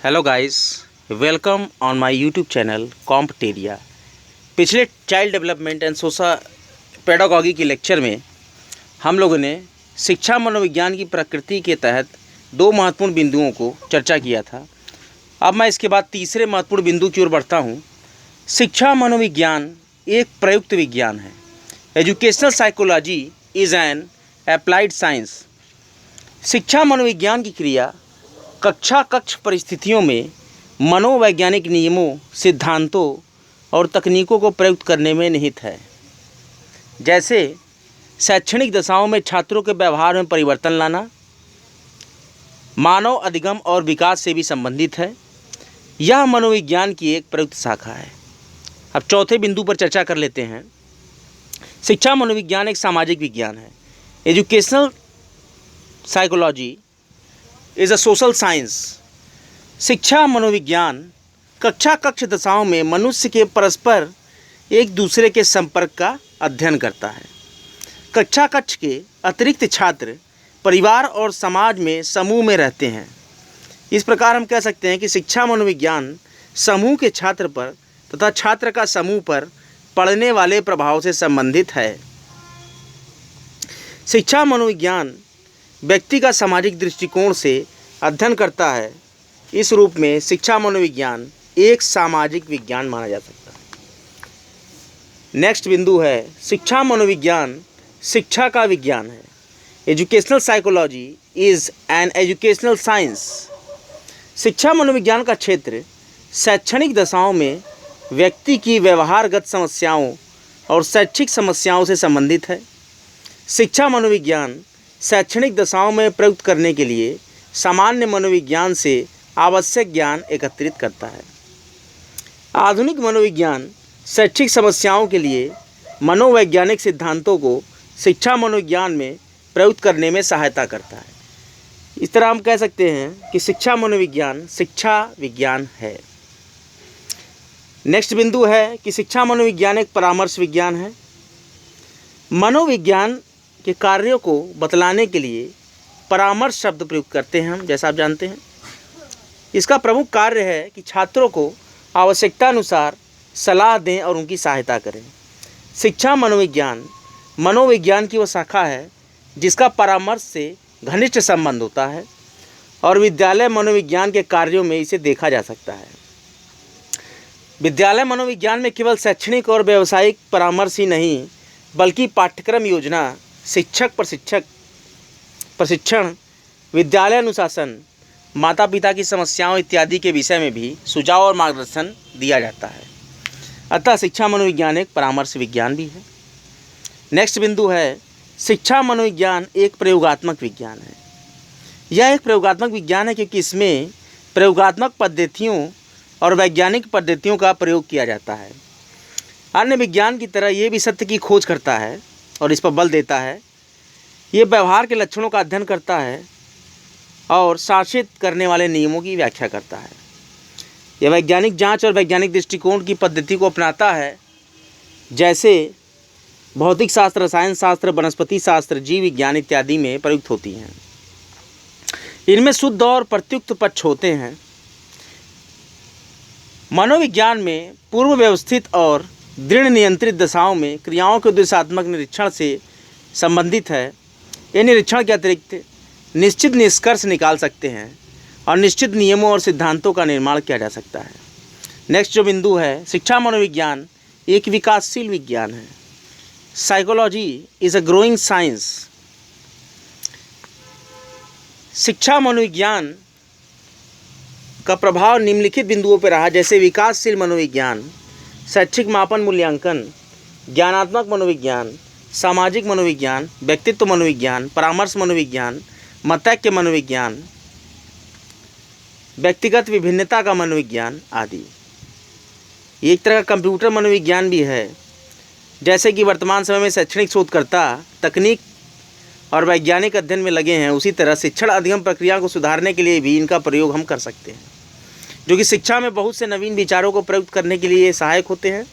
Hello guys, welcome on my YouTube channel कॉम्पटेरिया। पिछले child development and social pedagogy की lecture में हम लोगों ने शिक्षा मनोविज्ञान की प्रकृति के तहत दो महत्वपूर्ण बिंदुओं को चर्चा किया था। अब मैं इसके बाद तीसरे महत्वपूर्ण बिंदु की ओर बढ़ता हूँ। शिक्षा मनोविज्ञान एक प्रयुक्त विज्ञान है। Educational psychology is an applied science. शिक्षा मनोविज्ञान की क्रिया कक्ष परिस्थितियों में मनोवैज्ञानिक नियमों, सिद्धांतों और तकनीकों को प्रयुक्त करने में निहित है। जैसे शैक्षणिक दशाओं में छात्रों के व्यवहार में परिवर्तन लाना, मानव अधिगम और विकास से भी संबंधित है। यह मनोविज्ञान की एक प्रयुक्त शाखा है। अब चौथे बिंदु पर चर्चा कर लेते हैं। शिक्षा मनोविज्ञान एक सामाजिक विज्ञान है। Educational psychology is a social science. शिक्षा मनोविज्ञान कक्ष दशाओं में मनुष्य के परस्पर एक दूसरे के संपर्क का अध्ययन करता है। कक्ष के अतिरिक्त छात्र परिवार और समाज में समूह में रहते हैं। इस प्रकार हम कह सकते हैं कि शिक्षा मनोविज्ञान समूह के छात्र पर तथा छात्र का समूह पर पड़ने वाले प्रभाव से संबंधित है। शिक्षा मनोविज्ञान व्यक्ति का सामाजिक दृष्टिकोण से अध्ययन करता है। इस रूप में शिक्षा मनोविज्ञान एक सामाजिक विज्ञान माना जा सकता है। नेक्स्ट बिंदु है शिक्षा मनोविज्ञान शिक्षा का विज्ञान है। Educational psychology is an educational science. शिक्षा मनोविज्ञान का क्षेत्र शैक्षणिक दशाओं में व्यक्ति की व्यवहारगत समस्याओं और शैक्षिक समस्याओं से संबंधित है। शिक्षा मनोविज्ञान शैक्षणिक दशाओं में प्रयुक्त करने के लिए सामान्य मनोविज्ञान से आवश्यक ज्ञान एकत्रित करता है। आधुनिक मनोविज्ञान शैक्षिक समस्याओं के लिए मनोवैज्ञानिक सिद्धांतों को शिक्षा मनोविज्ञान में प्रयुक्त करने में सहायता करता है। इस तरह हम कह सकते हैं कि शिक्षा मनोविज्ञान शिक्षा विज्ञान है। नेक्स्ट बिंदु है कि शिक्षा मनोविज्ञान एक परामर्श विज्ञान है। मनोविज्ञान के कार्यों को बतलाने के लिए परामर्श शब्द प्रयुक्त करते हैं हम, जैसा आप जानते हैं। इसका प्रमुख कार्य है कि छात्रों को आवश्यकता अनुसार सलाह दें और उनकी सहायता करें। शिक्षा मनोविज्ञान की वह शाखा है जिसका परामर्श से घनिष्ठ संबंध होता है और विद्यालय मनोविज्ञान के कार्यों में इसे देखा जा सकता है। विद्यालय मनोविज्ञान में केवल शैक्षणिक और व्यावसायिक परामर्श ही नहीं बल्कि पाठ्यक्रम योजना, शिक्षक प्रशिक्षण, विद्यालय अनुशासन, माता पिता की समस्याओं इत्यादि के विषय में भी सुझाव और मार्गदर्शन दिया जाता है। अतः शिक्षा मनोविज्ञान एक परामर्श विज्ञान भी है। नेक्स्ट बिंदु है शिक्षा मनोविज्ञान एक प्रयोगात्मक विज्ञान है। यह एक प्रयोगात्मक विज्ञान है क्योंकि इसमें प्रयोगात्मक पद्धतियों और वैज्ञानिक पद्धतियों का प्रयोग किया जाता है। अन्य विज्ञान की तरह ये भी सत्य की खोज करता है और इस पर बल देता है। ये व्यवहार के लक्षणों का अध्ययन करता है और शासित करने वाले नियमों की व्याख्या करता है। यह वैज्ञानिक जांच और वैज्ञानिक दृष्टिकोण की पद्धति को अपनाता है, जैसे भौतिक शास्त्र, रसायन शास्त्र, वनस्पति शास्त्र, जीव विज्ञान इत्यादि में प्रयुक्त होती हैं। इनमें शुद्ध और प्रत्युक्त पक्ष होते हैं। मनोविज्ञान में पूर्व व्यवस्थित और दृढ़ नियंत्रित दशाओं में क्रियाओं के उद्देश्यात्मक निरीक्षण से संबंधित है। ये निरीक्षण के अतिरिक्त निश्चित निष्कर्ष निकाल सकते हैं और निश्चित नियमों और सिद्धांतों का निर्माण किया जा सकता है। नेक्स्ट जो बिंदु है शिक्षा मनोविज्ञान एक विकासशील विज्ञान है। Psychology is a growing science. शिक्षा मनोविज्ञान का प्रभाव निम्नलिखित बिंदुओं पर रहा, जैसे विकासशील मनोविज्ञान, शैक्षिक मापन मूल्यांकन, ज्ञानात्मक मनोविज्ञान, सामाजिक मनोविज्ञान, व्यक्तित्व मनोविज्ञान, परामर्श मनोविज्ञान, मतैक्य मनोविज्ञान, व्यक्तिगत विभिन्नता का मनोविज्ञान आदि। एक तरह का कंप्यूटर मनोविज्ञान भी है। जैसे कि वर्तमान समय में शैक्षणिक शोधकर्ता तकनीक और वैज्ञानिक अध्ययन में लगे हैं, उसी तरह शिक्षण अधिगम प्रक्रिया को सुधारने के लिए भी इनका प्रयोग हम कर सकते हैं, जो कि शिक्षा में बहुत से नवीन विचारों को प्रयुक्त करने के लिए सहायक होते हैं।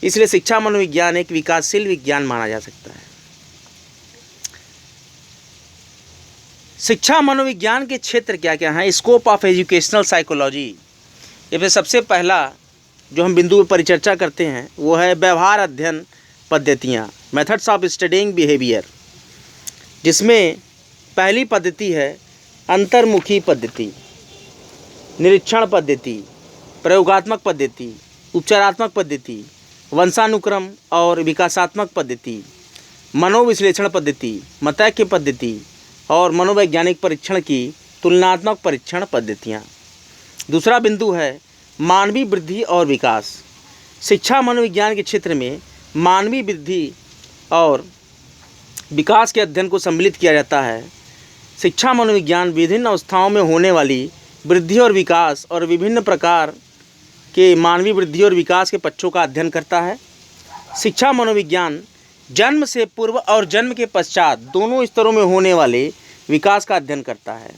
इसलिए शिक्षा मनोविज्ञान एक विकासशील विज्ञान माना जा सकता है। शिक्षा मनोविज्ञान के क्षेत्र क्या क्या हैं? Scope of educational psychology. ये फिर सबसे पहला जो हम बिंदु पर परिचर्चा करते हैं वो है व्यवहार अध्ययन पद्धतियाँ, मेथड्स ऑफ स्टडिंग बिहेवियर, जिसमें पहली पद्धति है अंतर्मुखी पद्धति, निरीक्षण पद्धति, प्रयोगात्मक पद्धति, उपचारात्मक पद्धति, वंशानुक्रम और विकासात्मक पद्धति, मनोविश्लेषण पद्धति, मतैक्य पद्धति और मनोवैज्ञानिक परीक्षण की तुलनात्मक परीक्षण पद्धतियाँ। दूसरा बिंदु है मानवीय वृद्धि और विकास। शिक्षा मनोविज्ञान के क्षेत्र में मानवीय वृद्धि और विकास के अध्ययन को सम्मिलित किया जाता है। शिक्षा मनोविज्ञान विभिन्न अवस्थाओं में होने वाली वृद्धि और विकास और विभिन्न प्रकार के मानवीय वृद्धि और विकास के पक्षों का अध्ययन करता है। शिक्षा मनोविज्ञान जन्म से पूर्व और जन्म के पश्चात दोनों स्तरों में होने वाले विकास का अध्ययन करता है।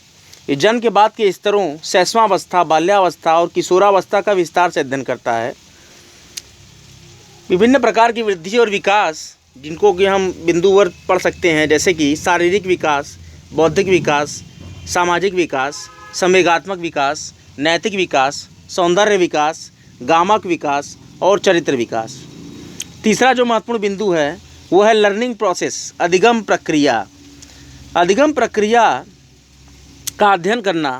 ये जन्म के बाद के स्तरों शैशवावस्था, बाल्यावस्था और किशोरावस्था का विस्तार से अध्ययन करता है। विभिन्न प्रकार की वृद्धि और विकास जिनको कि हम बिंदुवार पढ़ सकते हैं, जैसे कि शारीरिक विकास, बौद्धिक विकास, सामाजिक विकास, संवेगात्मक विकास, नैतिक विकास, सौंदर्य विकास, गामक विकास और चरित्र विकास। तीसरा जो महत्वपूर्ण बिंदु है वो है लर्निंग प्रोसेस, अधिगम प्रक्रिया। अधिगम प्रक्रिया का अध्ययन करना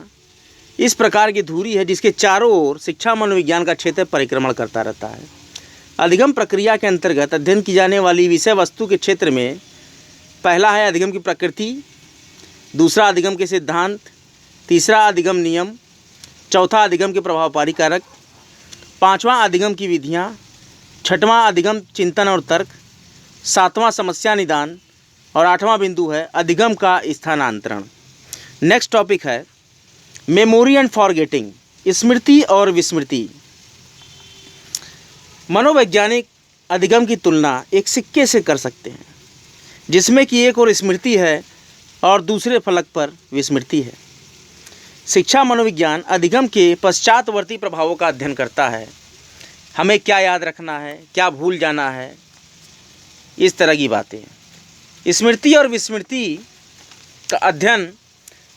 इस प्रकार की धुरी है जिसके चारों ओर शिक्षा मनोविज्ञान का क्षेत्र परिक्रमण करता रहता है। अधिगम प्रक्रिया के अंतर्गत अध्ययन की जाने वाली विषय वस्तु के क्षेत्र में पहला है अधिगम की प्रकृति, दूसरा अधिगम के सिद्धांत, तीसरा अधिगम नियम, चौथा अधिगम के प्रभावकारी कारक, पांचवां अधिगम की विधियाँ, छठवां अधिगम चिंतन और तर्क, सातवां समस्या निदान और आठवां बिंदु है अधिगम का स्थानांतरण। नेक्स्ट टॉपिक है मेमोरी एंड फॉरगेटिंग, स्मृति और विस्मृति। मनोवैज्ञानिक अधिगम की तुलना एक सिक्के से कर सकते हैं जिसमें कि एक और स्मृति है और दूसरे फलक पर विस्मृति है। शिक्षा मनोविज्ञान अधिगम के पश्चातवर्ती प्रभावों का अध्ययन करता है। हमें क्या याद रखना है, क्या भूल जाना है, इस तरह की बातें। स्मृति और विस्मृति का अध्ययन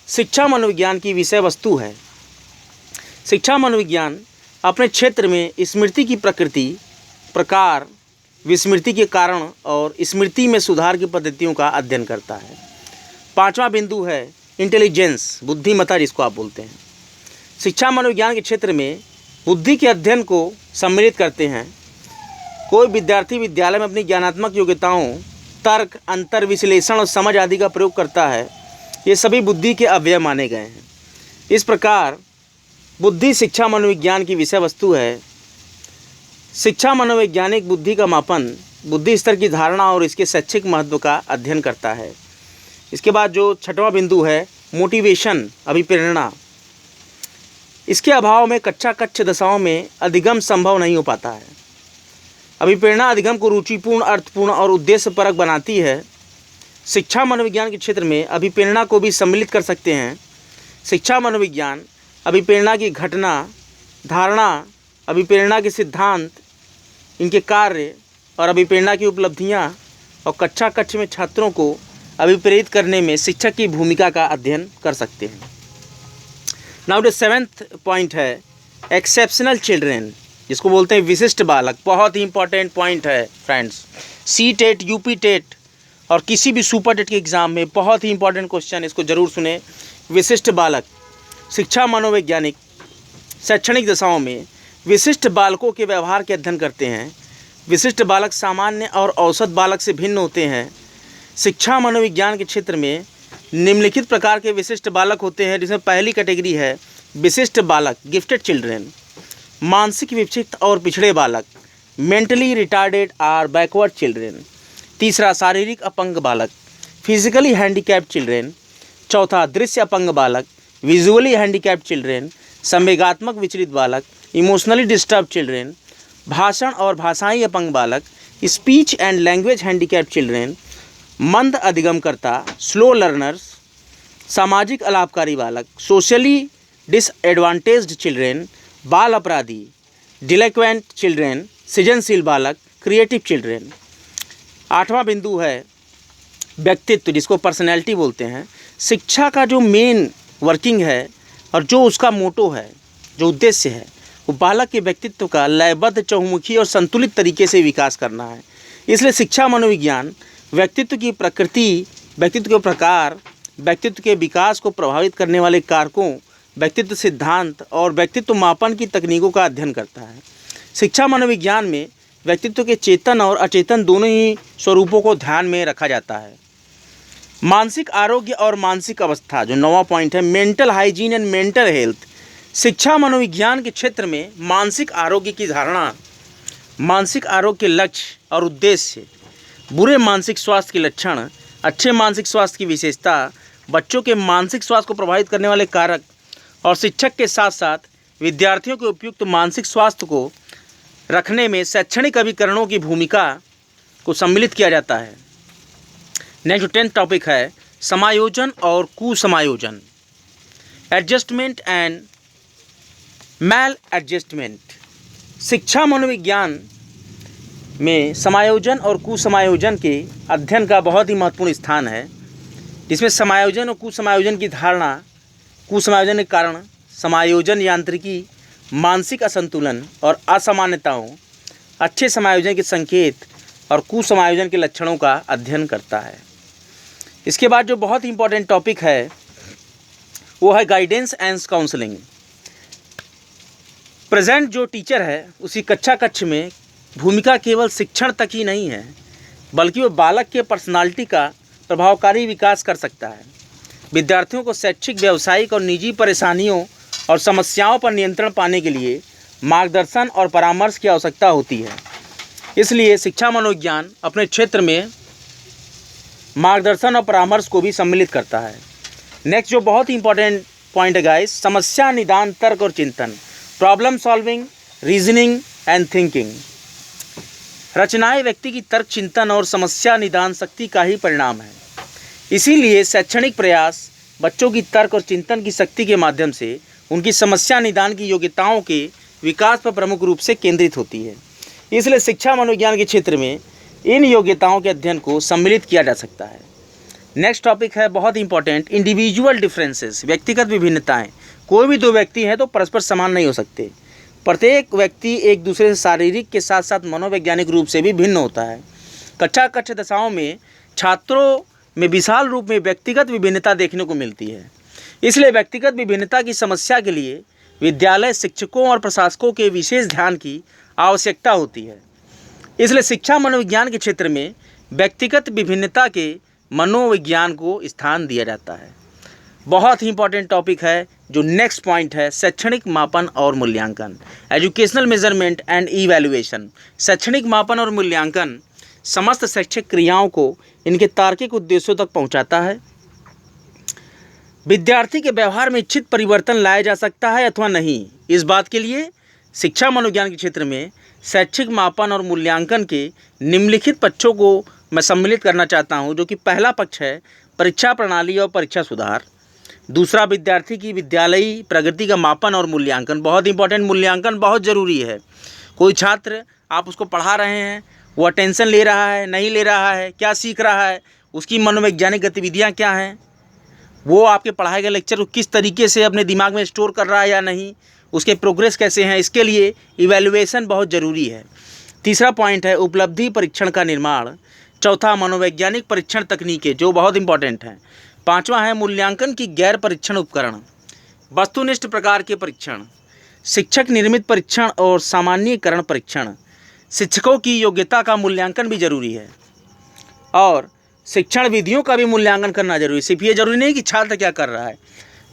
शिक्षा मनोविज्ञान की विषय वस्तु है। शिक्षा मनोविज्ञान अपने क्षेत्र में स्मृति की प्रकृति, प्रकार, विस्मृति के कारण और स्मृति में सुधार की पद्धतियों का अध्ययन करता है। पांचवा बिंदु है इंटेलिजेंस, बुद्धिमत्ता जिसको आप बोलते हैं। शिक्षा मनोविज्ञान के क्षेत्र में बुद्धि के अध्ययन को सम्मिलित करते हैं। कोई विद्यार्थी विद्यालय में अपनी ज्ञानात्मक योग्यताओं, तर्क, अंतर विश्लेषण और समझ आदि का प्रयोग करता है। ये सभी बुद्धि के अवयव माने गए हैं। इस प्रकार बुद्धि शिक्षा मनोविज्ञान की विषय वस्तु है। शिक्षा मनोवैज्ञानिक बुद्धि का मापन, बुद्धि स्तर की धारणा और इसके शैक्षिक महत्व का अध्ययन करता है। इसके बाद जो छठवां बिंदु है मोटिवेशन, अभिप्रेरणा। इसके अभाव में कच्छ दशाओं में अधिगम संभव नहीं हो पाता है। अभिप्रेरणा अधिगम को रुचिपूर्ण, अर्थपूर्ण और उद्देश्यपरक बनाती है। शिक्षा मनोविज्ञान के क्षेत्र में अभिप्रेरणा को भी सम्मिलित कर सकते हैं। शिक्षा मनोविज्ञान अभिप्रेरणा की घटना, धारणा, अभिप्रेरणा के सिद्धांत, इनके कार्य और अभिप्रेरणा की उपलब्धियां और कक्षा में छात्रों को अभिप्रेरित करने में शिक्षक की भूमिका का अध्ययन कर सकते हैं। नाउ द 7th पॉइंट है एक्सेप्शनल चिल्ड्रेन, जिसको बोलते हैं विशिष्ट बालक। बहुत ही इंपॉर्टेंट पॉइंट है friends. C TET, UP TET और किसी भी सुपर टेट के एग्ज़ाम में बहुत ही इंपॉर्टेंट क्वेश्चन, इसको जरूर सुने। विशिष्ट बालक शिक्षा मनोवैज्ञानिक शैक्षणिक दशाओं में विशिष्ट बालकों के व्यवहार के अध्ययन करते हैं। विशिष्ट बालक सामान्य और औसत बालक से भिन्न होते हैं। शिक्षा मनोविज्ञान के क्षेत्र में निम्नलिखित प्रकार के विशिष्ट बालक होते हैं, जिसमें पहली कैटेगरी है विशिष्ट बालक, गिफ्टेड चिल्ड्रेन। मानसिक विक्षिप्त और पिछड़े बालक, मेंटली रिटार्डेड और बैकवर्ड चिल्ड्रेन। तीसरा शारीरिक अपंग बालक, फिजिकली हैंडीकैप्ड चिल्ड्रेन। चौथा दृश्य अपंग बालक, विजुअली हैंडीकैप्ड चिल्ड्रेन। संवेगात्मक विचलित बालक, इमोशनली डिस्टर्ब चिल्ड्रेन। भाषण और भाषाई अपंग बालक, speech and language handicapped children. मंद अधिगमकर्ता, स्लो लर्नर्स। सामाजिक अलापकारी बालक, सोशली डिसएडवांटेज्ड चिल्ड्रेन। बाल अपराधी, डिलेक्वेंट चिल्ड्रेन। सृजनशील बालक, क्रिएटिव चिल्ड्रेन। आठवां बिंदु है व्यक्तित्व, जिसको पर्सनैलिटी बोलते हैं। शिक्षा का जो मेन वर्किंग है और जो उसका मोटो है, जो उद्देश्य है, वो बालक के व्यक्तित्व का लयबद्ध, चहुमुखी और संतुलित तरीके से विकास करना है। इसलिए शिक्षा मनोविज्ञान व्यक्तित्व की प्रकृति, व्यक्तित्व के प्रकार, व्यक्तित्व के विकास को प्रभावित करने वाले कारकों, व्यक्तित्व सिद्धांत और व्यक्तित्व मापन की तकनीकों का अध्ययन करता है। शिक्षा मनोविज्ञान में व्यक्तित्व के चेतन और अचेतन दोनों ही स्वरूपों को ध्यान में रखा जाता है। मानसिक आरोग्य और मानसिक अवस्था, जो 9वां पॉइंट है, mental hygiene and mental health. शिक्षा मनोविज्ञान के क्षेत्र में मानसिक आरोग्य की धारणा, मानसिक आरोग्य के लक्ष्य और उद्देश्य, बुरे मानसिक स्वास्थ्य के लक्षण, अच्छे मानसिक स्वास्थ्य की विशेषता, बच्चों के मानसिक स्वास्थ्य को प्रभावित करने वाले कारक और शिक्षक के साथ साथ विद्यार्थियों के उपयुक्त मानसिक स्वास्थ्य को रखने में शैक्षणिक अभिकरणों की भूमिका को सम्मिलित किया जाता है। नेक्स्ट 10th टॉपिक है समायोजन और कुसमायोजन, एडजस्टमेंट एंड मैल एडजस्टमेंट। शिक्षा मनोविज्ञान में समायोजन और कुसमायोजन के अध्ययन का बहुत ही महत्वपूर्ण स्थान है, जिसमें समायोजन और कुसमायोजन की धारणा, कुसमायोजन के कारण समायोजन यांत्रिकी, मानसिक असंतुलन और असामान्यताओं, अच्छे समायोजन के संकेत और कुसमायोजन के लक्षणों का अध्ययन करता है। इसके बाद जो बहुत ही इंपॉर्टेंट टॉपिक है वो है गाइडेंस एंड काउंसलिंग। प्रेजेंट जो टीचर है उसकी कक्ष में भूमिका केवल शिक्षण तक ही नहीं है, बल्कि वो बालक के पर्सनालिटी का प्रभावकारी विकास कर सकता है। विद्यार्थियों को शैक्षिक, व्यावसायिक और निजी परेशानियों और समस्याओं पर नियंत्रण पाने के लिए मार्गदर्शन और परामर्श की आवश्यकता होती है। इसलिए शिक्षा मनोविज्ञान अपने क्षेत्र में मार्गदर्शन और परामर्श को भी सम्मिलित करता है। नेक्स्ट जो बहुत ही इंपॉर्टेंट पॉइंट है गाइस, समस्या निदान, तर्क और चिंतन, problem solving, reasoning and thinking. रचनाएं व्यक्ति की तर्क, चिंतन और समस्या निदान शक्ति का ही परिणाम है। इसीलिए शैक्षणिक प्रयास बच्चों की तर्क और चिंतन की शक्ति के माध्यम से उनकी समस्या निदान की योग्यताओं के विकास पर प्रमुख रूप से केंद्रित होती है। इसलिए शिक्षा मनोविज्ञान के क्षेत्र में इन योग्यताओं के अध्ययन को सम्मिलित किया जा सकता है। नेक्स्ट टॉपिक है बहुत इंपॉर्टेंट, इंडिविजुअल डिफरेंसेस, व्यक्तिगत विभिन्नताएं। कोई भी दो व्यक्ति हैं तो परस्पर समान नहीं हो सकते। प्रत्येक व्यक्ति एक दूसरे से शारीरिक के साथ साथ मनोवैज्ञानिक रूप से भी भिन्न होता है। कक्षा दशाओं में छात्रों में विशाल रूप में व्यक्तिगत विभिन्नता देखने को मिलती है। इसलिए व्यक्तिगत विभिन्नता की समस्या के लिए विद्यालय, शिक्षकों और प्रशासकों के विशेष ध्यान की आवश्यकता होती है। इसलिए शिक्षा मनोविज्ञान के क्षेत्र में व्यक्तिगत विभिन्नता के मनोविज्ञान को स्थान दिया जाता है। बहुत ही इंपॉर्टेंट टॉपिक है जो नेक्स्ट पॉइंट है, शैक्षणिक मापन और मूल्यांकन, एजुकेशनल मेजरमेंट एंड इवैल्यूएशन। शैक्षणिक मापन और मूल्यांकन समस्त शैक्षिक क्रियाओं को इनके तार्किक उद्देश्यों तक पहुंचाता है। विद्यार्थी के व्यवहार में इच्छित परिवर्तन लाया जा सकता है अथवा नहीं, इस बात के लिए शिक्षा मनोविज्ञान के क्षेत्र में शैक्षिक मापन और मूल्यांकन के निम्नलिखित पक्षों को मैं सम्मिलित करना चाहता हूं, जो कि पहला पक्ष है परीक्षा प्रणाली और परीक्षा सुधार। दूसरा, विद्यार्थी की विद्यालयी प्रगति का मापन और मूल्यांकन। बहुत इंपॉर्टेंट, मूल्यांकन बहुत ज़रूरी है। कोई छात्र, आप उसको पढ़ा रहे हैं, वो अटेंशन ले रहा है, नहीं ले रहा है, क्या सीख रहा है, उसकी मनोवैज्ञानिक गतिविधियाँ क्या हैं, वो आपके पढ़ाए गए लेक्चर को किस तरीके से अपने दिमाग में स्टोर कर रहा है या नहीं, उसके प्रोग्रेस कैसे हैं, इसके लिए इवैल्यूएशन बहुत ज़रूरी है। तीसरा पॉइंट है उपलब्धि परीक्षण का निर्माण। चौथा, मनोवैज्ञानिक परीक्षण तकनीकें, जो बहुत इंपॉर्टेंट हैं। पांचवा है मूल्यांकन की गैर परीक्षण उपकरण, वस्तुनिष्ठ प्रकार के परीक्षण, शिक्षक निर्मित परीक्षण और सामान्यीकरण परीक्षण। शिक्षकों की योग्यता का मूल्यांकन भी जरूरी है और शिक्षण विधियों का भी मूल्यांकन करना जरूरी है। सिर्फ ये जरूरी नहीं कि छात्र क्या कर रहा है,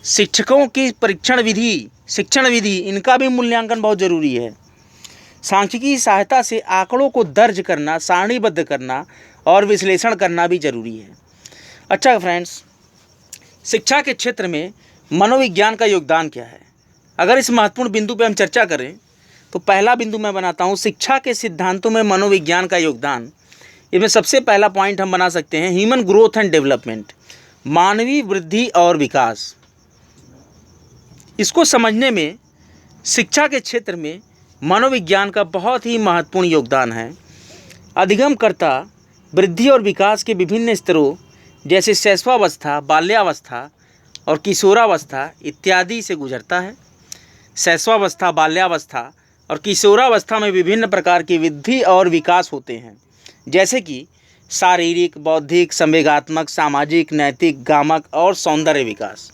शिक्षकों की परीक्षण विधि, शिक्षण विधि, इनका भी मूल्यांकन बहुत ज़रूरी है। सांख्यिकी की सहायता से आंकड़ों को दर्ज करना, सारणीबद्ध करना और विश्लेषण करना भी जरूरी है। अच्छा फ्रेंड्स, शिक्षा के क्षेत्र में मनोविज्ञान का योगदान क्या है? अगर इस महत्वपूर्ण बिंदु पर हम चर्चा करें तो पहला बिंदु मैं बनाता हूँ शिक्षा के सिद्धांतों में मनोविज्ञान का योगदान। इसमें सबसे पहला पॉइंट हम बना सकते हैं ह्यूमन ग्रोथ एंड डेवलपमेंट, मानवीय वृद्धि और विकास। इसको समझने में शिक्षा के क्षेत्र में मनोविज्ञान का बहुत ही महत्वपूर्ण योगदान है। अधिगमकर्ता वृद्धि और विकास के विभिन्न स्तरों जैसे शैशवावस्था, बाल्यावस्था और किशोरावस्था इत्यादि से गुजरता है। शैशवावस्था, बाल्यावस्था और किशोरावस्था में विभिन्न प्रकार की वृद्धि और विकास होते हैं, जैसे कि शारीरिक, बौद्धिक, संवेगात्मक, सामाजिक, नैतिक, गामक और सौंदर्य विकास।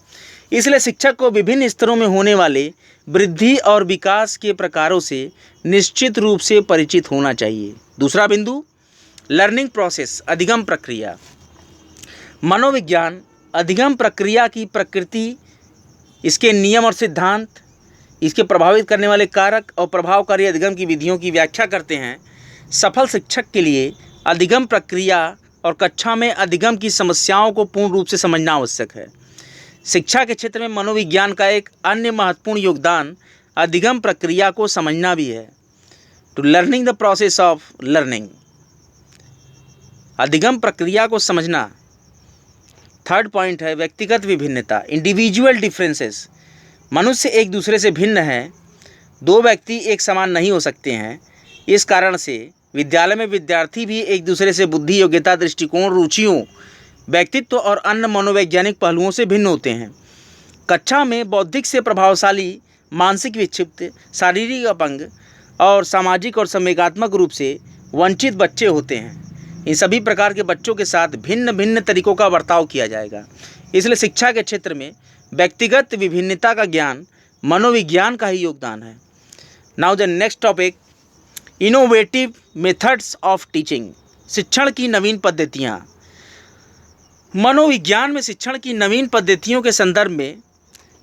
इसलिए शिक्षक को विभिन्न स्तरों में होने वाले वृद्धि और विकास के प्रकारों से निश्चित रूप से परिचित होना चाहिए। दूसरा बिंदु, लर्निंग प्रोसेस, अधिगम प्रक्रिया। मनोविज्ञान अधिगम प्रक्रिया की प्रकृति, इसके नियम और सिद्धांत, इसके प्रभावित करने वाले कारक और प्रभावकारी अधिगम की विधियों की व्याख्या करते हैं। सफल शिक्षक के लिए अधिगम प्रक्रिया और कक्षा में अधिगम की समस्याओं को पूर्ण रूप से समझना आवश्यक है। शिक्षा के क्षेत्र में मनोविज्ञान का एक अन्य महत्वपूर्ण योगदान अधिगम प्रक्रिया को समझना भी है। To learning the process of learning, अधिगम प्रक्रिया को समझना। थर्ड पॉइंट है व्यक्तिगत विभिन्नता, इंडिविजुअल डिफरेंसेस। मनुष्य एक दूसरे से भिन्न है, दो व्यक्ति एक समान नहीं हो सकते हैं। इस कारण से विद्यालय में विद्यार्थी भी एक दूसरे से बुद्धि, योग्यता, दृष्टिकोण, रुचियों, व्यक्तित्व और अन्य मनोवैज्ञानिक पहलुओं से भिन्न होते हैं। कक्षा में बौद्धिक से प्रभावशाली, मानसिक विक्षिप्त, शारीरिक अपंग और सामाजिक और संवेगात्मक रूप से वंचित बच्चे होते हैं। इन सभी प्रकार के बच्चों के साथ भिन्न भिन्न तरीकों का बर्ताव किया जाएगा। इसलिए शिक्षा के क्षेत्र में व्यक्तिगत विभिन्नता का ज्ञान मनोविज्ञान का ही योगदान है। Now the next topic, innovative methods of teaching, शिक्षण की नवीन पद्धतियाँ। मनोविज्ञान में शिक्षण की नवीन पद्धतियों के संदर्भ में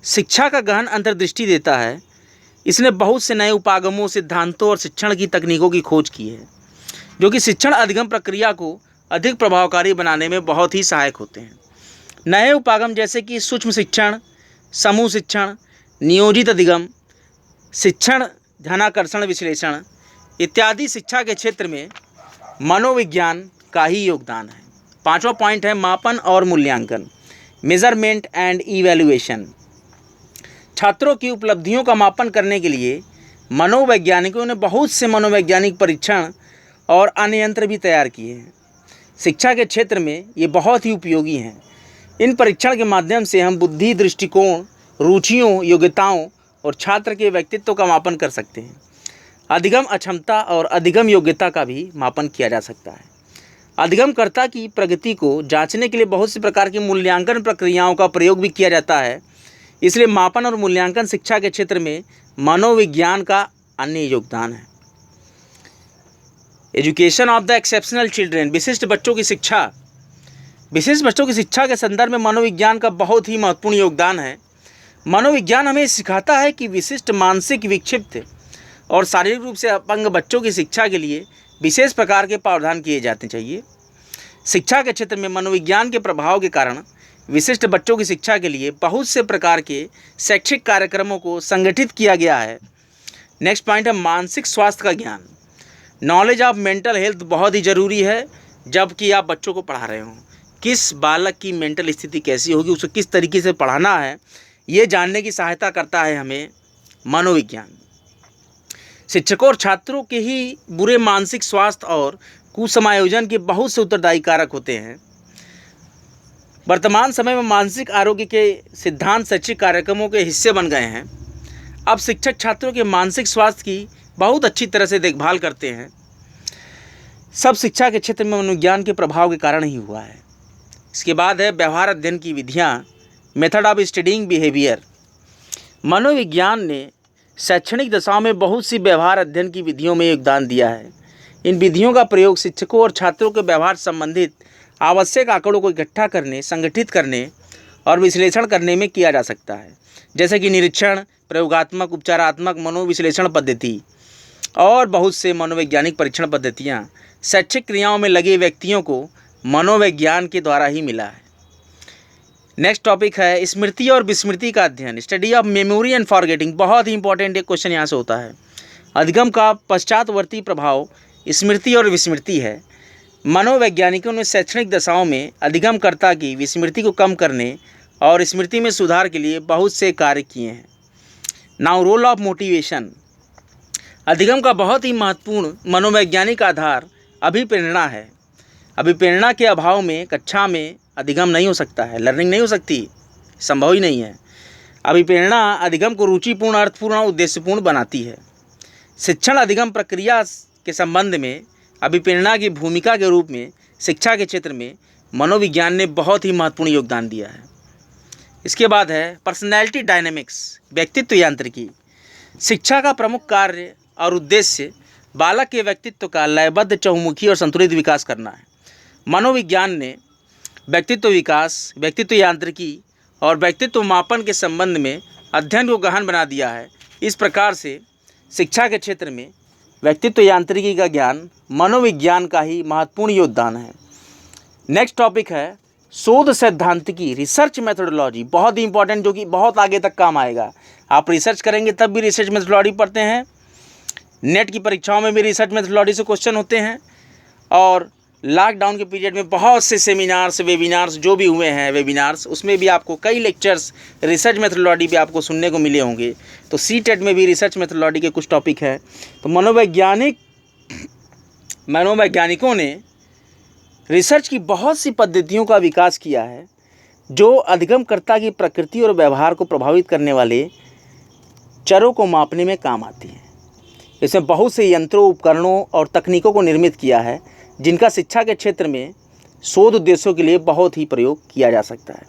शिक्षा का गहन अंतर्दृष्टि देता है। इसने बहुत से नए उपागमों, सिद्धांतों और शिक्षण की तकनीकों की खोज की है, जो कि शिक्षण अधिगम प्रक्रिया को अधिक प्रभावकारी बनाने में बहुत ही सहायक होते हैं। नए उपागम जैसे कि सूक्ष्म शिक्षण, समूह शिक्षण, नियोजित अधिगम, शिक्षण ध्यानाकर्षण विश्लेषण इत्यादि शिक्षा के क्षेत्र में मनोविज्ञान का ही योगदान है। पांचवा पॉइंट है मापन और मूल्यांकन, मेजरमेंट एंड इवैल्यूएशन। छात्रों की उपलब्धियों का मापन करने के लिए मनोवैज्ञानिकों ने बहुत से मनोवैज्ञानिक परीक्षण और अन्य यंत्र भी तैयार किए हैं। शिक्षा के क्षेत्र में ये बहुत ही उपयोगी हैं। इन परीक्षण के माध्यम से हम बुद्धि, दृष्टिकोण, रुचियों, योग्यताओं और छात्र के व्यक्तित्व का मापन कर सकते हैं। अधिगम अक्षमता और अधिगम योग्यता का भी मापन किया जा सकता है। अधिगमकर्ता की प्रगति को जांचने के लिए बहुत सी प्रकार की मूल्यांकन प्रक्रियाओं का प्रयोग भी किया जाता है। इसलिए मापन और मूल्यांकन शिक्षा के क्षेत्र में मनोविज्ञान का अन्य योगदान है। Education of the exceptional children, विशिष्ट बच्चों की शिक्षा। विशिष्ट बच्चों की शिक्षा के संदर्भ में मनोविज्ञान का बहुत ही महत्वपूर्ण योगदान है। मनोविज्ञान हमें सिखाता है कि विशिष्ट मानसिक विक्षिप्त और शारीरिक रूप से अपंग बच्चों की शिक्षा के लिए विशेष प्रकार के प्रावधान किए जाते चाहिए। शिक्षा के क्षेत्र में मनोविज्ञान के प्रभाव के कारण विशिष्ट बच्चों की शिक्षा के लिए बहुत से प्रकार के शैक्षिक कार्यक्रमों को संगठित किया गया है। नेक्स्ट पॉइंट है मानसिक स्वास्थ्य का ज्ञान। नॉलेज ऑफ मेंटल हेल्थ बहुत ही ज़रूरी है जबकि आप बच्चों को पढ़ा रहे हों। किस बालक की मेंटल स्थिति कैसी होगी, उसे किस तरीके से पढ़ाना है, ये जानने की सहायता करता है हमें मनोविज्ञान। शिक्षकों और छात्रों के ही बुरे मानसिक स्वास्थ्य और कुसमायोजन के बहुत से उत्तरदायी कारक होते हैं। वर्तमान समय में मानसिक आरोग्य के सिद्धांत शैक्षिक कार्यक्रमों के हिस्से बन गए हैं। अब शिक्षक छात्रों के मानसिक स्वास्थ्य की बहुत अच्छी तरह से देखभाल करते हैं। सब शिक्षा के क्षेत्र में मनोविज्ञान के प्रभाव के कारण ही हुआ है। इसके बाद है व्यवहार अध्ययन की विधियाँ, मेथड ऑफ स्टडिंग बिहेवियर। मनोविज्ञान ने शैक्षणिक दशाओं में बहुत सी व्यवहार अध्ययन की विधियों में योगदान दिया है। इन विधियों का प्रयोग शिक्षकों और छात्रों के व्यवहार संबंधित आवश्यक आंकड़ों को इकट्ठा करने, संगठित करने और विश्लेषण करने में किया जा सकता है, जैसे कि निरीक्षण, प्रयोगात्मक, उपचारात्मक मनोविश्लेषण पद्धति और बहुत से मनोवैज्ञानिक परीक्षण पद्धतियाँ शैक्षिक क्रियाओं में लगे व्यक्तियों को मनोविज्ञान के द्वारा ही मिला है। नेक्स्ट टॉपिक है स्मृति और विस्मृति का अध्ययन, study of memory and forgetting. बहुत ही इंपॉर्टेंट एक क्वेश्चन यहाँ से होता है। अधिगम का पश्चातवर्ती प्रभाव स्मृति और विस्मृति है। मनोवैज्ञानिकों ने शैक्षणिक दशाओं में अधिगमकर्ता की विस्मृति को कम करने और स्मृति में सुधार के लिए बहुत से कार्य किए हैं। Now role of motivation. अधिगम का बहुत ही महत्वपूर्ण मनोवैज्ञानिक आधार अभिप्रेरणा है। अभिप्रेरणा के अभाव में कक्षा में अधिगम नहीं हो सकता है, लर्निंग नहीं हो सकती, संभव ही नहीं है। अभिप्रेरणा अधिगम को रुचिपूर्ण, अर्थपूर्ण और उद्देश्यपूर्ण बनाती है। शिक्षण अधिगम प्रक्रिया के संबंध में अभिप्रेरणा की भूमिका के रूप में शिक्षा के क्षेत्र में मनोविज्ञान ने बहुत ही महत्वपूर्ण योगदान दिया है। इसके बाद है पर्सनैलिटी डायनेमिक्स, व्यक्तित्व यांत्रिकी। शिक्षा का प्रमुख कार्य और उद्देश्य बालक के व्यक्तित्व का लयबद्ध, चहुमुखी और संतुलित विकास करना है। मनोविज्ञान ने व्यक्तित्व विकास, व्यक्तित्व यांत्रिकी और व्यक्तित्व मापन के संबंध में अध्ययन को गहन बना दिया है। इस प्रकार से शिक्षा के क्षेत्र में व्यक्तित्व यांत्रिकी का ज्ञान मनोविज्ञान का ही महत्वपूर्ण योगदान है। नेक्स्ट टॉपिक है शोध सैद्धांतिकी, रिसर्च मेथोडोलॉजी, बहुत ही इंपॉर्टेंट, जो कि बहुत आगे तक काम आएगा। आप रिसर्च करेंगे तब भी रिसर्च मेथोडोलॉजी पढ़ते हैं। नेट की परीक्षाओं में भी रिसर्च मेथोडोलॉजी से क्वेश्चन होते हैं। और लॉकडाउन के पीरियड में बहुत से सेमिनार्स, वेबिनार्स जो भी हुए हैं वेबिनार्स, उसमें भी आपको कई लेक्चर्स रिसर्च मेथोडोलॉजी पे आपको सुनने को मिले होंगे। तो सीटेट में भी रिसर्च मेथोडोलॉजी के कुछ टॉपिक हैं। तो मनोवैज्ञानिकों ने रिसर्च की बहुत सी पद्धतियों का विकास किया है जो अधिगमकर्ता की प्रकृति और व्यवहार को प्रभावित करने वाले चरों को मापने में काम आती हैं। इसमें बहुत से यंत्रों, उपकरणों और तकनीकों को निर्मित किया है जिनका शिक्षा के क्षेत्र में शोध उद्देश्यों के लिए बहुत ही प्रयोग किया जा सकता है।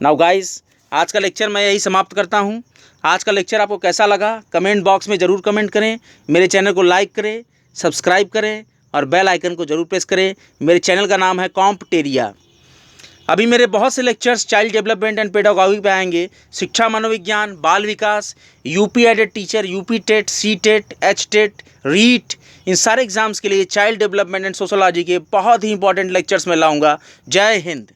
नाउ गाइस, आज का लेक्चर मैं यही समाप्त करता हूं। आज का लेक्चर आपको कैसा लगा कमेंट बॉक्स में ज़रूर कमेंट करें। मेरे चैनल को लाइक करें, सब्सक्राइब करें और बेल आइकन को ज़रूर प्रेस करें। मेरे चैनल का नाम है कॉम्पटेरिया। अभी मेरे बहुत से lectures child development and pedagogy पे आएंगे। शिक्षा, मनोविज्ञान, बाल विकास, UP aided teacher, UP TET, C TET, H TET, REET, इन सारे एग्जाम्स के लिए चाइल्ड डेवलपमेंट एंड सोशोलॉजी के बहुत ही इंपॉर्टेंट लेक्चर्स मैं लाऊंगा। जय हिंद।